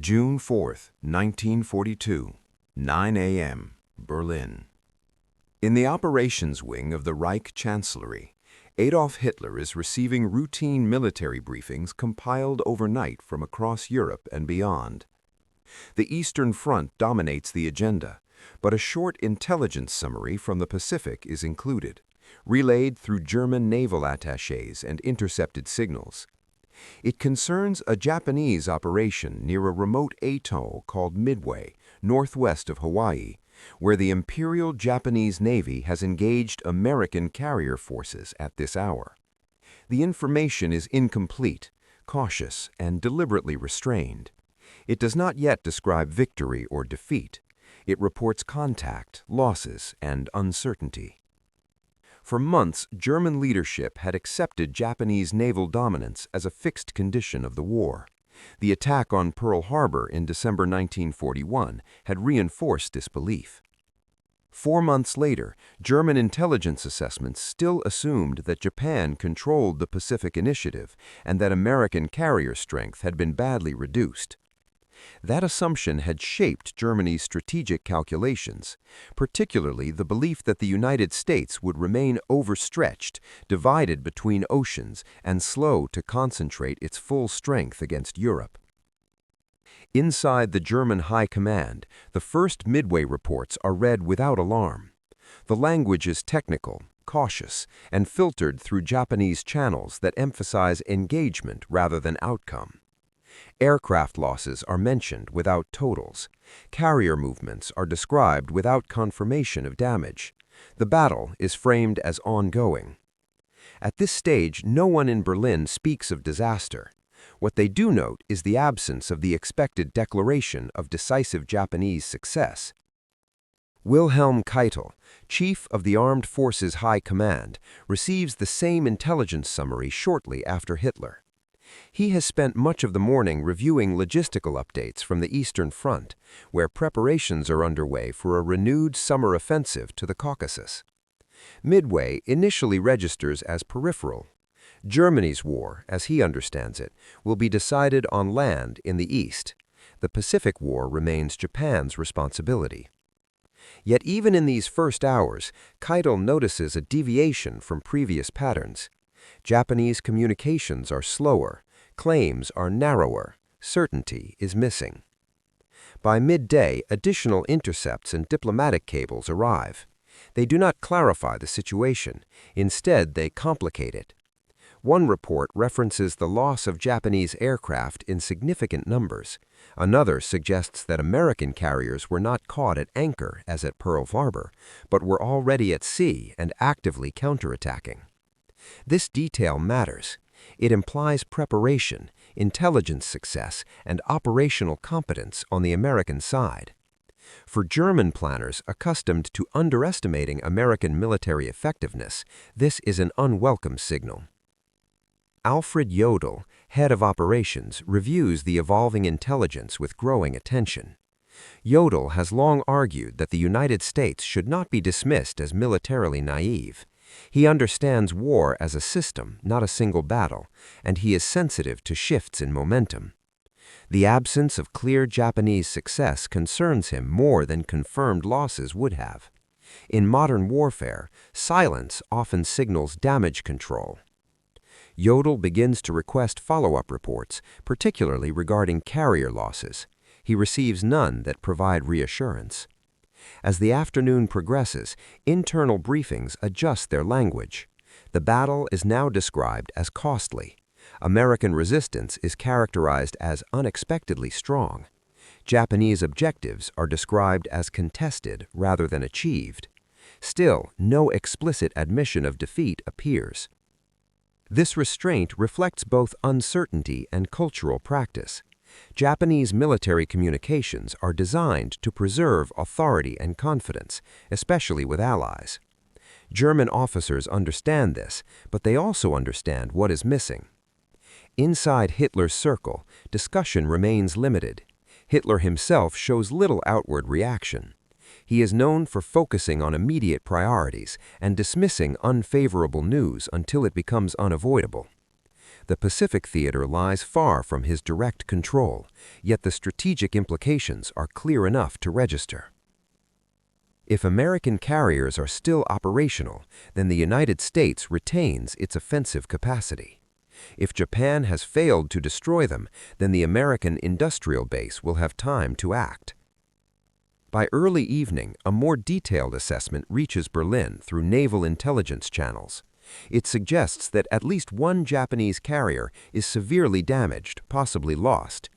June 4, 1942, 9 a.m., Berlin. In the operations wing of the Reich Chancellery, Adolf Hitler is receiving routine military briefings compiled overnight from across Europe and beyond. The Eastern Front dominates the agenda, but a short intelligence summary from the Pacific is included, relayed through German naval attachés and intercepted signals. It concerns a Japanese operation near a remote atoll called Midway, northwest of Hawaii, where the Imperial Japanese Navy has engaged American carrier forces at this hour. The information is incomplete, cautious, and deliberately restrained. It does not yet describe victory or defeat. It reports contact, losses, and uncertainty. For months, German leadership had accepted Japanese naval dominance as a fixed condition of the war. The attack on Pearl Harbor in December 1941 had reinforced this belief. 4 months later, German intelligence assessments still assumed that Japan controlled the Pacific Initiative and that American carrier strength had been badly reduced. That assumption had shaped Germany's strategic calculations, particularly the belief that the United States would remain overstretched, divided between oceans, and slow to concentrate its full strength against Europe. Inside the German High Command, the first Midway reports are read without alarm. The language is technical, cautious, and filtered through Japanese channels that emphasize engagement rather than outcome. Aircraft losses are mentioned without totals. Carrier movements are described without confirmation of damage. The battle is framed as ongoing. At this stage, no one in Berlin speaks of disaster. What they do note is the absence of the expected declaration of decisive Japanese success. Wilhelm Keitel, chief of the Armed Forces High Command, receives the same intelligence summary shortly after Hitler. He has spent much of the morning reviewing logistical updates from the Eastern Front, where preparations are underway for a renewed summer offensive to the Caucasus. Midway initially registers as peripheral. Germany's war, as he understands it, will be decided on land in the East. The Pacific War remains Japan's responsibility. Yet even in these first hours, Keitel notices a deviation from previous patterns. Japanese communications are slower, claims are narrower, certainty is missing. By midday, additional intercepts and diplomatic cables arrive. They do not clarify the situation. Instead, they complicate it. One report references the loss of Japanese aircraft in significant numbers. Another suggests that American carriers were not caught at anchor, as at Pearl Harbor, but were already at sea and actively counterattacking. This detail matters. It implies preparation, intelligence success, and operational competence on the American side. For German planners accustomed to underestimating American military effectiveness, this is an unwelcome signal. Alfred Jodl, head of operations, reviews the evolving intelligence with growing attention. Jodl has long argued that the United States should not be dismissed as militarily naive. He understands war as a system, not a single battle, and he is sensitive to shifts in momentum. The absence of clear Japanese success concerns him more than confirmed losses would have. In modern warfare, silence often signals damage control. Jodl begins to request follow-up reports, particularly regarding carrier losses. He receives none that provide reassurance. As the afternoon progresses, internal briefings adjust their language. The battle is now described as costly. American resistance is characterized as unexpectedly strong. Japanese objectives are described as contested rather than achieved. Still, no explicit admission of defeat appears. This restraint reflects both uncertainty and cultural practice. Japanese military communications are designed to preserve authority and confidence, especially with allies. German officers understand this, but they also understand what is missing. Inside Hitler's circle, discussion remains limited. Hitler himself shows little outward reaction. He is known for focusing on immediate priorities and dismissing unfavorable news until it becomes unavoidable. The Pacific theater lies far from his direct control, yet the strategic implications are clear enough to register. If American carriers are still operational, then the United States retains its offensive capacity. If Japan has failed to destroy them, then the American industrial base will have time to act. By early evening, a more detailed assessment reaches Berlin through naval intelligence channels. It suggests that at least one Japanese carrier is severely damaged, possibly lost.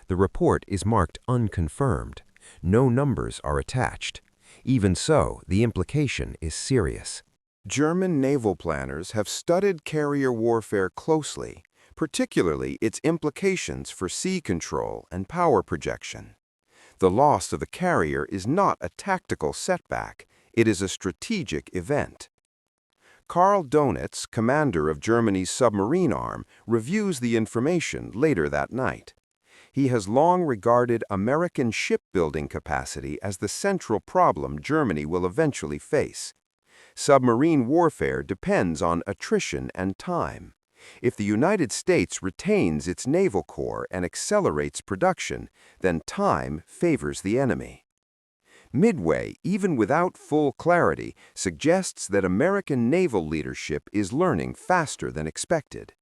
The report is marked unconfirmed. No numbers are attached. Even so, the implication is serious. German naval planners have studied carrier warfare closely, particularly its implications for sea control and power projection. The loss of the carrier is not a tactical setback, it is a strategic event. Karl Donitz, commander of Germany's submarine arm, reviews the information later that night. He has long regarded American shipbuilding capacity as the central problem Germany will eventually face. Submarine warfare depends on attrition and time. If the United States retains its naval corps and accelerates production, then time favors the enemy. Midway, even without full clarity, suggests that American naval leadership is learning faster than expected.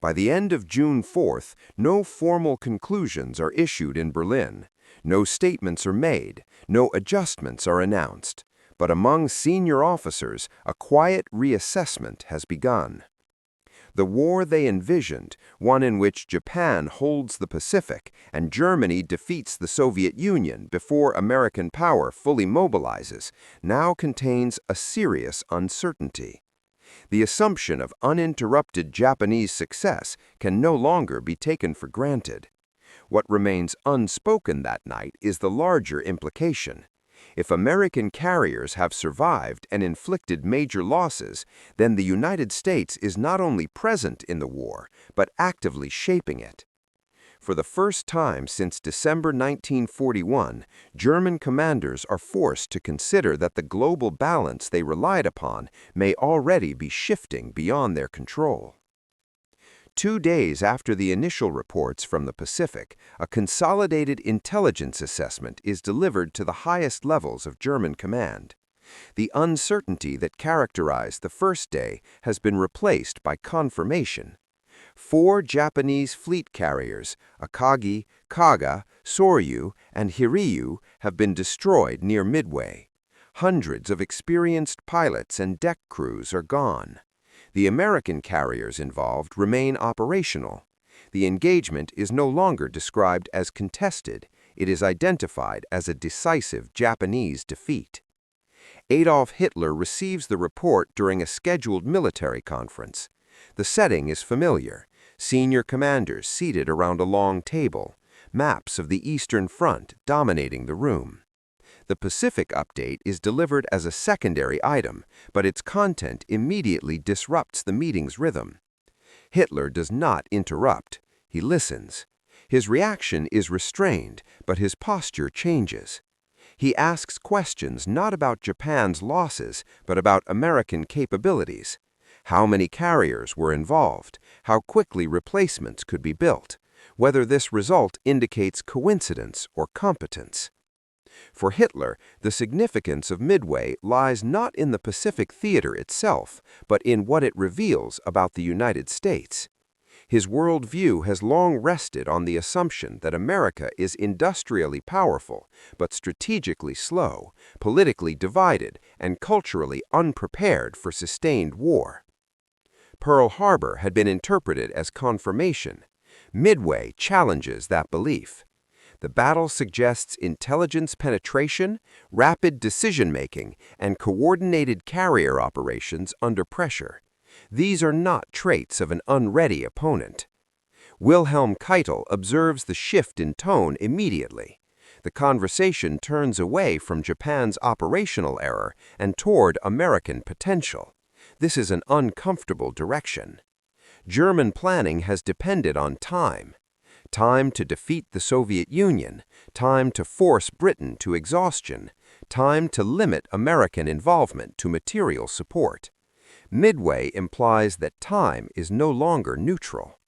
By the end of June 4th, no formal conclusions are issued in Berlin. No statements are made, no adjustments are announced. But among senior officers, a quiet reassessment has begun. The war they envisioned, one in which Japan holds the Pacific and Germany defeats the Soviet Union before American power fully mobilizes, now contains a serious uncertainty. The assumption of uninterrupted Japanese success can no longer be taken for granted. What remains unspoken that night is the larger implication. If American carriers have survived and inflicted major losses, then the United States is not only present in the war, but actively shaping it. For the first time since December 1941, German commanders are forced to consider that the global balance they relied upon may already be shifting beyond their control. 2 days after the initial reports from the Pacific, a consolidated intelligence assessment is delivered to the highest levels of German command. The uncertainty that characterized the first day has been replaced by confirmation. 4 Japanese fleet carriers, Akagi, Kaga, Soryu, and Hiryu, have been destroyed near Midway. Hundreds of experienced pilots and deck crews are gone. The American carriers involved remain operational. The engagement is no longer described as contested. It is identified as a decisive Japanese defeat. Adolf Hitler receives the report during a scheduled military conference. The setting is familiar. Senior commanders seated around a long table, maps of the Eastern Front dominating the room. The Pacific update is delivered as a secondary item, but its content immediately disrupts the meeting's rhythm. Hitler does not interrupt. He listens. His reaction is restrained, but his posture changes. He asks questions not about Japan's losses, but about American capabilities. How many carriers were involved? How quickly replacements could be built? Whether this result indicates coincidence or competence. For Hitler, the significance of Midway lies not in the Pacific theater itself, but in what it reveals about the United States. His worldview has long rested on the assumption that America is industrially powerful, but strategically slow, politically divided, and culturally unprepared for sustained war. Pearl Harbor had been interpreted as confirmation. Midway challenges that belief. The battle suggests intelligence penetration, rapid decision-making, and coordinated carrier operations under pressure. These are not traits of an unready opponent. Wilhelm Keitel observes the shift in tone immediately. The conversation turns away from Japan's operational error and toward American potential. This is an uncomfortable direction. German planning has depended on time. Time to defeat the Soviet Union, time to force Britain to exhaustion, time to limit American involvement to material support. Midway implies that time is no longer neutral.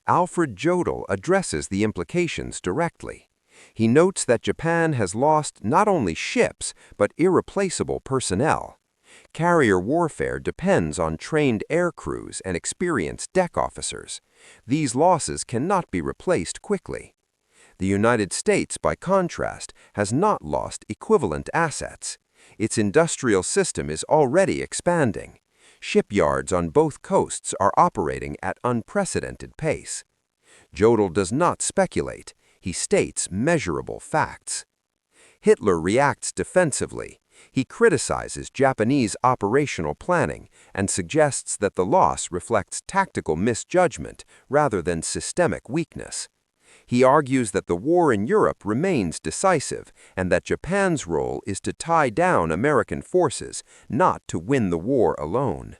Alfred Jodl addresses the implications directly. He notes that Japan has lost not only ships, but irreplaceable personnel. Carrier warfare depends on trained air crews and experienced deck officers. These losses cannot be replaced quickly. The United States, by contrast, has not lost equivalent assets. Its industrial system is already expanding. Shipyards on both coasts are operating at unprecedented pace. Jodl does not speculate. He states measurable facts. Hitler reacts defensively. He criticizes Japanese operational planning and suggests that the loss reflects tactical misjudgment rather than systemic weakness. He argues that the war in Europe remains decisive and that Japan's role is to tie down American forces, not to win the war alone.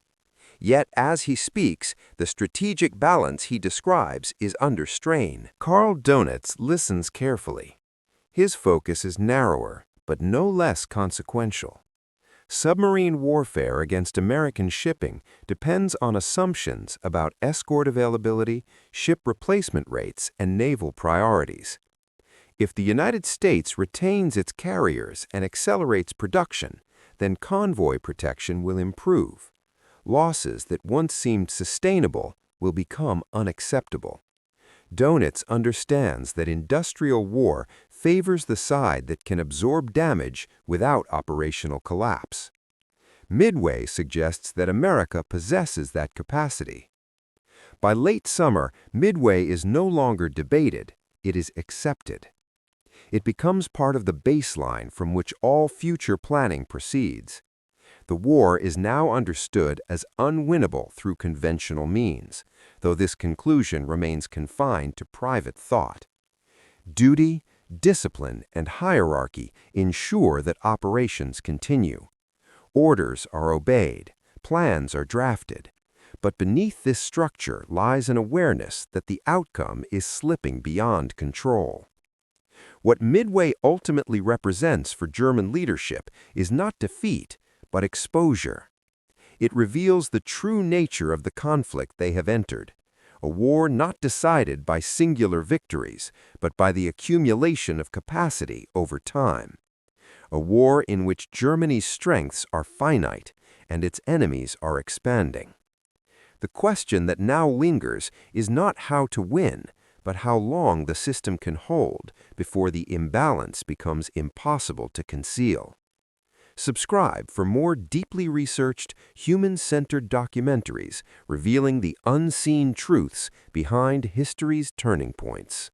Yet, as he speaks, the strategic balance he describes is under strain. Karl Donitz listens carefully. His focus is narrower, but no less consequential. Submarine warfare against American shipping depends on assumptions about escort availability, ship replacement rates, and naval priorities. If the United States retains its carriers and accelerates production, then convoy protection will improve. Losses that once seemed sustainable will become unacceptable. Donitz understands that industrial war favors the side that can absorb damage without operational collapse. Midway suggests that America possesses that capacity. By late summer, Midway is no longer debated, it is accepted. It becomes part of the baseline from which all future planning proceeds. The war is now understood as unwinnable through conventional means, though this conclusion remains confined to private thought. Duty, discipline, and hierarchy ensure that operations continue. Orders are obeyed, plans are drafted, but beneath this structure lies an awareness that the outcome is slipping beyond control. What Midway ultimately represents for German leadership is not defeat, but exposure. It reveals the true nature of the conflict they have entered, a war not decided by singular victories, but by the accumulation of capacity over time. A war in which Germany's strengths are finite and its enemies are expanding. The question that now lingers is not how to win, but how long the system can hold before the imbalance becomes impossible to conceal. Subscribe for more deeply researched, human-centered documentaries revealing the unseen truths behind history's turning points.